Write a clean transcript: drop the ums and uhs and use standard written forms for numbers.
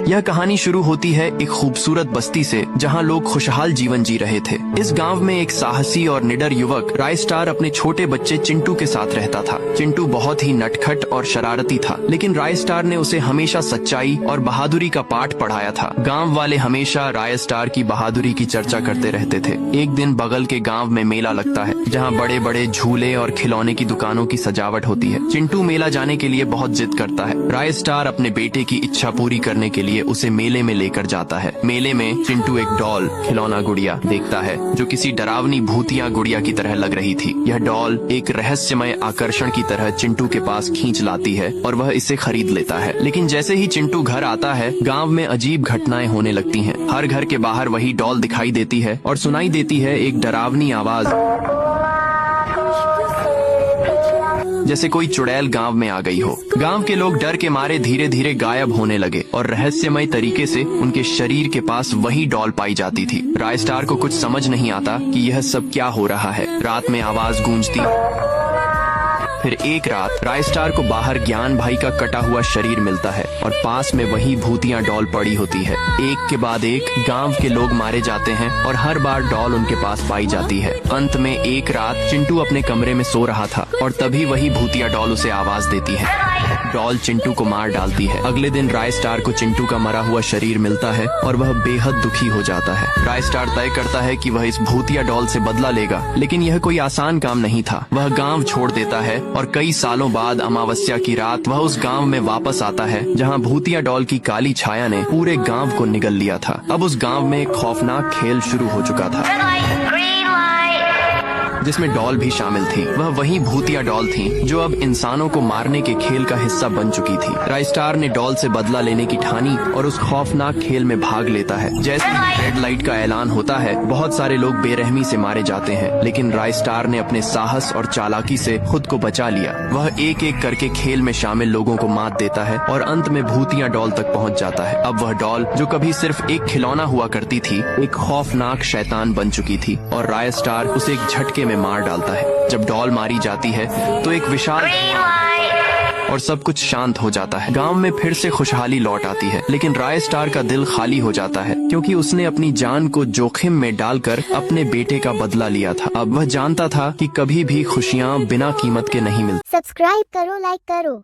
यह कहानी शुरू होती है एक खूबसूरत बस्ती से, जहां लोग खुशहाल जीवन जी रहे थे। इस गांव में एक साहसी और निडर युवक रायस्टार अपने छोटे बच्चे चिंटू के साथ रहता था। चिंटू बहुत ही नटखट और शरारती था, लेकिन रायस्टार ने उसे हमेशा सच्चाई और बहादुरी का पाठ पढ़ाया था। गाँव वाले हमेशा रायस्टार की बहादुरी की चर्चा करते रहते थे। एक दिन बगल के गाँव में मेला लगता है, जहाँ बड़े बड़े झूले और खिलौने की दुकानों की सजावट होती है। चिंटू मेला जाने के लिए बहुत जिद करता है। रायस्टार अपने बेटे की इच्छा पूरी करने के लिए उसे मेले में लेकर जाता है। मेले में चिंटू एक डॉल खिलौना गुड़िया देखता है, जो किसी डरावनी भूतिया गुड़िया की तरह लग रही थी। यह डॉल एक रहस्यमय आकर्षण की तरह चिंटू के पास खींच लाती है और वह इसे खरीद लेता है। लेकिन जैसे ही चिंटू घर आता है, गाँव में अजीब घटनाएं होने लगती हैं। हर घर के बाहर वही डॉल दिखाई देती है और सुनाई देती है एक डरावनी आवाज, जैसे कोई चुड़ैल गांव में आ गई हो। गांव के लोग डर के मारे धीरे धीरे गायब होने लगे और रहस्यमय तरीके से उनके शरीर के पास वही डॉल पाई जाती थी। रायस्टार को कुछ समझ नहीं आता कि यह सब क्या हो रहा है। रात में आवाज गूंजती। फिर एक रात रायस्टार को बाहर ज्ञान भाई का कटा हुआ शरीर मिलता है और पास में वही भूतिया डॉल पड़ी होती है। एक के बाद एक गांव के लोग मारे जाते हैं और हर बार डॉल उनके पास पाई जाती है। अंत में एक रात चिंटू अपने कमरे में सो रहा था और तभी वही भूतिया डॉल उसे आवाज देती है। डॉल चिंटू को मार डालती है। अगले दिन रायस्टार को चिंटू का मरा हुआ शरीर मिलता है और वह बेहद दुखी हो जाता है। रायस्टार तय करता है कि वह इस भूतिया डॉल से बदला लेगा, लेकिन यह कोई आसान काम नहीं था। वह गांव छोड़ देता है और कई सालों बाद अमावस्या की रात वह उस गांव में वापस आता है, जहां भूतिया डॉल की काली छाया ने पूरे गांव को निगल लिया था। अब उस गांव में एक खौफनाक खेल शुरू हो चुका था, जिसमें डॉल भी शामिल थी। वह वही भूतिया डॉल थी जो अब इंसानों को मारने के खेल का हिस्सा बन चुकी थी। रायस्टार ने डॉल से बदला लेने की ठानी और उस खौफनाक खेल में भाग लेता है। जैसे ही रेड लाइट का ऐलान होता है, बहुत सारे लोग बेरहमी से मारे जाते हैं, लेकिन रायस्टार ने अपने साहस और चालाकी से खुद को बचा लिया। वह एक एक करके खेल में शामिल लोगों को मात देता है और अंत में भूतिया डॉल तक पहुँच जाता है। अब वह डॉल, जो कभी सिर्फ एक खिलौना हुआ करती थी, एक खौफनाक शैतान बन चुकी थी और रायस्टार उसे एक झटके में मार डालता है। जब डॉल मारी जाती है तो एक विशाल और सब कुछ शांत हो जाता है। गांव में फिर से खुशहाली लौट आती है, लेकिन रायस्टार का दिल खाली हो जाता है, क्योंकि उसने अपनी जान को जोखिम में डालकर अपने बेटे का बदला लिया था। अब वह जानता था कि कभी भी खुशियां बिना कीमत के नहीं मिलती। सब्सक्राइब करो, लाइक करो।